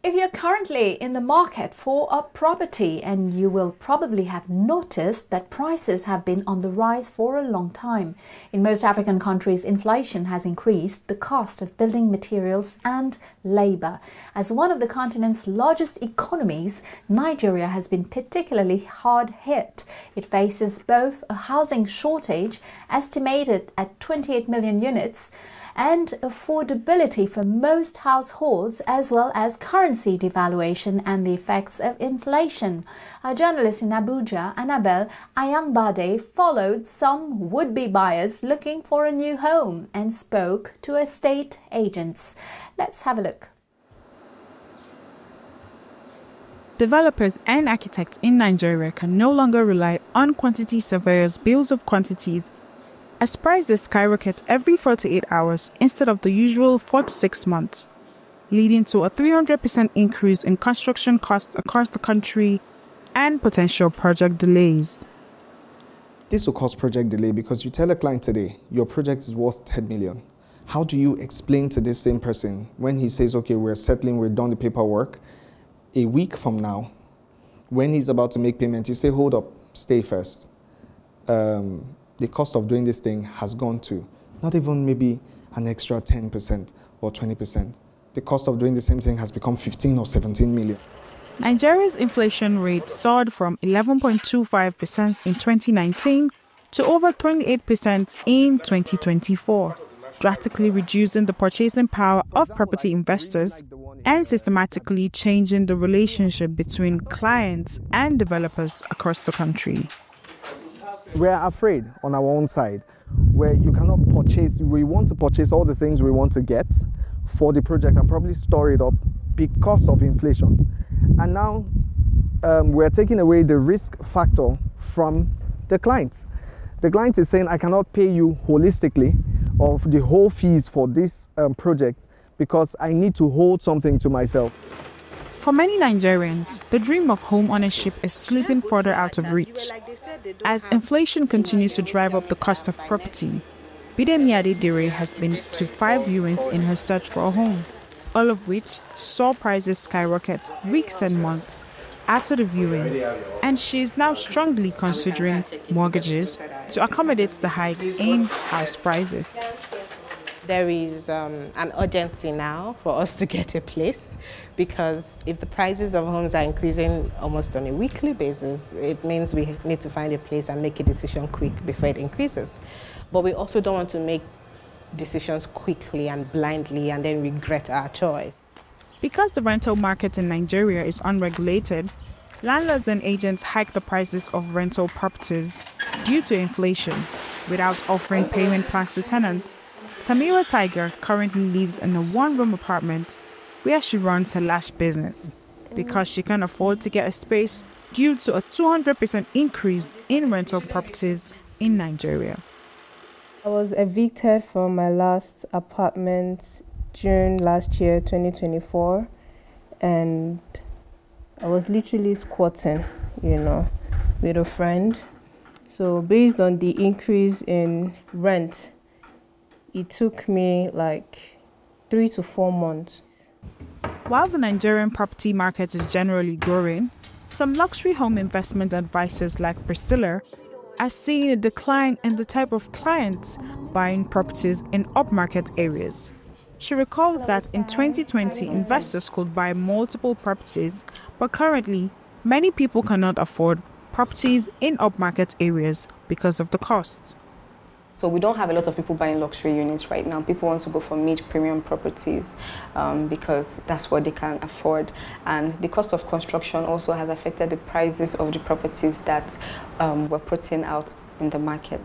If you're currently in the market for a property, and you will probably have noticed that prices have been on the rise for a long time. In most African countries, inflation has increased the cost of building materials and labor. As one of the continent's largest economies, Nigeria has been particularly hard hit. It faces both a housing shortage, estimated at 28 million units, and affordability for most households, as well as currency devaluation and the effects of inflation. A journalist in Abuja, Annabelle Ayangbade, followed some would-be buyers looking for a new home and spoke to estate agents. Let's have a look. Developers and architects in Nigeria can no longer rely on quantity surveyors' bills of quantities, as prices skyrocket every 48 hours instead of the usual 4 to 6 months, leading to a 300% increase in construction costs across the country and potential project delays. This will cause project delay because you tell a client today, your project is worth 10 million. How do you explain to this same person when he says, okay, we're settling, we're done the paperwork, a week from now, when he's about to make payment, you say, hold up, stay first. The cost of doing this thing has gone to not even maybe an extra 10% or 20%. The cost of doing the same thing has become 15 or 17 million. Nigeria's inflation rate soared from 11.25% in 2019 to over 28% in 2024, drastically reducing the purchasing power of property investors and systematically changing the relationship between clients and developers across the country. We're afraid on our own side, where you cannot purchase, we want to purchase all the things we want to get for the project and probably store it up because of inflation. And now we're taking away the risk factor from the client. The client is saying, I cannot pay you holistically of the whole fees for this project because I need to hold something to myself. For many Nigerians, the dream of home ownership is slipping further out of reach. As inflation continues to drive up the cost of property, Bidemi Adedire has been to 5 viewings in her search for a home, all of which saw prices skyrocket weeks and months after the viewing, and she is now strongly considering mortgages to accommodate the hike in house prices. There is an urgency now for us to get a place, because if the prices of homes are increasing almost on a weekly basis, it means we need to find a place and make a decision quick before it increases. But we also don't want to make decisions quickly and blindly and then regret our choice. Because the rental market in Nigeria is unregulated, landlords and agents hike the prices of rental properties due to inflation without offering payment plans to tenants. Samira Tiger currently lives in a one-room apartment where she runs her lash business because she can't afford to get a space due to a 200% increase in rental properties in Nigeria. I was evicted from my last apartment June last year, 2024, and I was literally squatting, with a friend. So based on the increase in rent, it took me like 3 to 4 months. While the Nigerian property market is generally growing, some luxury home investment advisors like Priscilla are seeing a decline in the type of clients buying properties in upmarket areas. She recalls that in 2020, investors could buy multiple properties, but currently, many people cannot afford properties in upmarket areas because of the costs. So we don't have a lot of people buying luxury units right now. People want to go for mid-premium properties because that's what they can afford. And the cost of construction also has affected the prices of the properties that we're putting out in the market.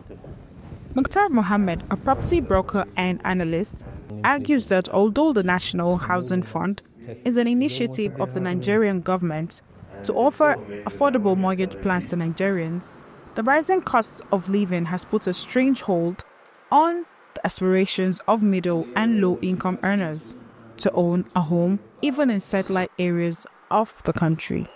Mukhtar Mohammed, a property broker and analyst, argues that although the National Housing Fund is an initiative of the Nigerian government to offer affordable mortgage plans to Nigerians, the rising costs of living has put a strange hold on the aspirations of middle and low-income earners to own a home, even in satellite areas of the country.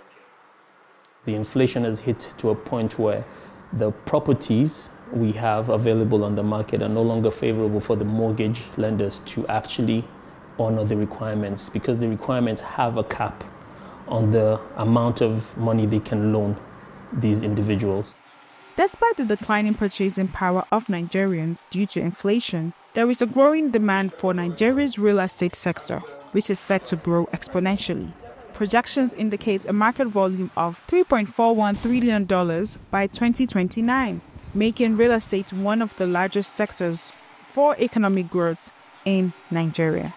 The inflation has hit to a point where the properties we have available on the market are no longer favorable for the mortgage lenders to actually honor the requirements, because the requirements have a cap on the amount of money they can loan these individuals. Despite the declining purchasing power of Nigerians due to inflation, there is a growing demand for Nigeria's real estate sector, which is set to grow exponentially. Projections indicate a market volume of $3.41 trillion by 2029, making real estate one of the largest sectors for economic growth in Nigeria.